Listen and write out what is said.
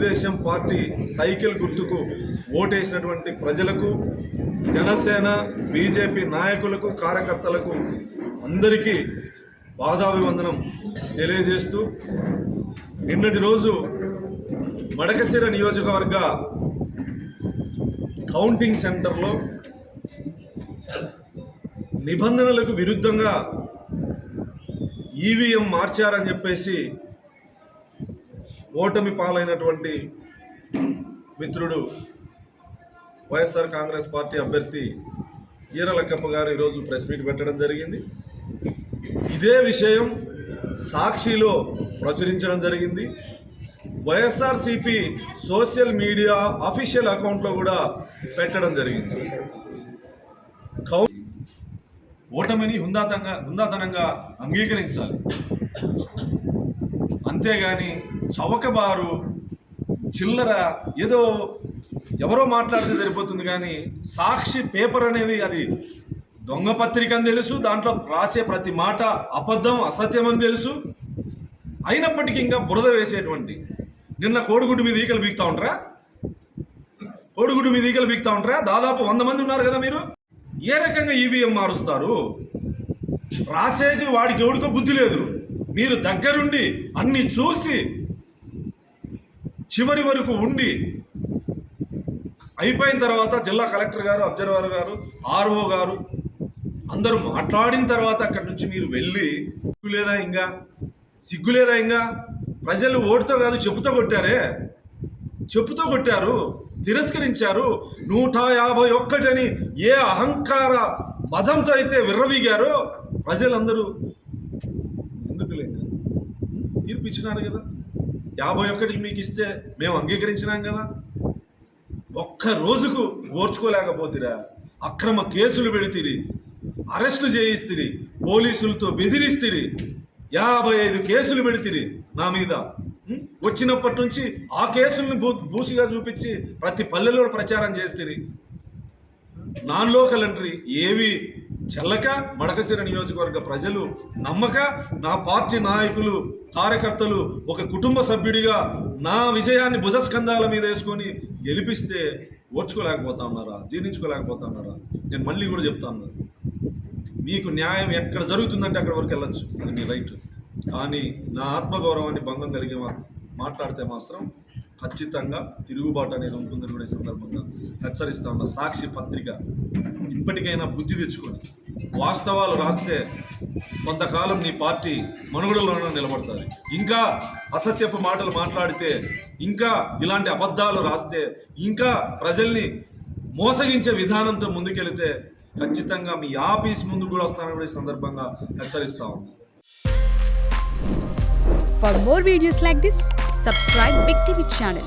Telugu Desam party cycle గుర్తుకు ఓటేసినటువంటి ప్రజలకు, Janasena BJP నాయకులకు, కార్యకర్తలకు అందరికీ పాదాభివందనం తెలియజేస్తూ, నిన్నటి రోజు మడకశిర నియోజకవర్గ కౌంటింగ్ సెంటర్లో నిబంధనలకు విరుద్ధంగా ఈవీఎం మార్చారని చెప్పేసి ఓటమి పాలైనటువంటి మిత్రుడు వైఎస్ఆర్ కాంగ్రెస్ పార్టీ అభ్యర్థి ఈరలక్కప్ప గారు ఈరోజు ప్రెస్ మీట్ పెట్టడం జరిగింది. ఇదే విషయం సాక్షిలో ప్రచురించడం జరిగింది. వైఎస్ఆర్సీపీ సోషల్ మీడియా అఫీషియల్ అకౌంట్లో కూడా పెట్టడం జరిగింది. ఓటమిని హుందాతనంగా అంగీకరించాలి, అంతేగాని చవకబారు చిల్లర ఏదో ఎవరో మాట్లాడితే సరిపోతుంది. కానీ సాక్షి పేపర్ అనేది అది దొంగ పత్రిక అని తెలుసు, దాంట్లో రాసే ప్రతి మాట అబద్ధం, అసత్యం అని తెలుసు. అయినప్పటికీ ఇంకా బురద వేసేటువంటి, నిన్న కోడిగుడ్డు మీద ఈకలు బీక్తా ఉంటారా? కోడిగుడ్డు మీద ఈకలు బీక్తా ఉంటారా? దాదాపు 100 మంది ఉన్నారు కదా మీరు. ఏ రకంగా ఈవీఎం మారుస్తారు? రాసేకి వాడికి ఎవడికో బుద్ధి లేదు. మీరు దగ్గరుండి అన్ని చూసి చివరి వరకు ఉండి అయిపోయిన తర్వాత జిల్లా కలెక్టర్ గారు, అబ్జర్వర్ గారు, ఆర్ఓ గారు అందరూ మాట్లాడిన తర్వాత అక్కడి నుంచి మీరు వెళ్ళి సిగ్గు లేదా ఇంకా ప్రజలు ఓటుతో కాదు చెప్పుతో కొట్టారే, చెప్పుతో కొట్టారు, తిరస్కరించారు. 151 ఏ అహంకార మదంతో అయితే విర్రవీగారో ప్రజలందరూ ఎందుకు లేక తీర్పు ఇచ్చినారు కదా. 51 మీకు ఇస్తే మేము అంగీకరించినాం కదా. ఒక్క రోజుకు ఓర్చుకోలేకపోతిరా, అక్రమ కేసులు పెడితిరి, అరెస్టులు చేయిస్తిరి, పోలీసులతో బెదిరిస్తిరి, 55 కేసులు పెడితిరి నా మీద. వచ్చినప్పటి నుంచి ఆ కేసుల్ని బూసిగా చూపించి ప్రతి పల్లెలో ప్రచారం చేస్తుంది. నాన్ లోకల్ ఎంట్రీ ఏవి చెల్లక మడకశిర నియోజకవర్గ ప్రజలు నమ్మక, నా పార్టీ నాయకులు, కార్యకర్తలు ఒక కుటుంబ సభ్యుడిగా నా విజయాన్ని భుజస్కంధాల మీద వేసుకొని గెలిపిస్తే ఓర్చుకోలేకపోతా ఉన్నారా, జీర్ణించుకోలేకపోతా ఉన్నారా? నేను మళ్ళీ కూడా చెప్తాను, మీకు న్యాయం ఎక్కడ జరుగుతుందంటే అక్కడ వరకు వెళ్ళచ్చు, అది మీ రైట్. కానీ నా ఆత్మగౌరవాన్ని భంగం కలిగే మాట్లాడితే మాత్రం ఖచ్చితంగా తిరుగుబాటు అనేది ఉంటుందని కూడా ఈ సందర్భంగా హెచ్చరిస్తా ఉన్న. సాక్షి పత్రిక ఇప్పటికైనా బుద్ధి తెచ్చుకొని వాస్తవాలు రాస్తే కొంతకాలం నీ పార్టీ మనుగడలోనే నిలబడుతుంది. ఇంకా అసత్యపు మాటలు మాట్లాడితే, ఇంకా ఇలాంటి అబద్ధాలు రాస్తే, ఇంకా ప్రజల్ని మోసగించే విధానంతో ముందుకెళితే ఖచ్చితంగా మీ ఆఫీస్ ముందు కూడా వస్తానని కూడా ఈ సందర్భంగా హెచ్చరిస్తా ఉంది. For more videos like this, subscribe Big TV channel.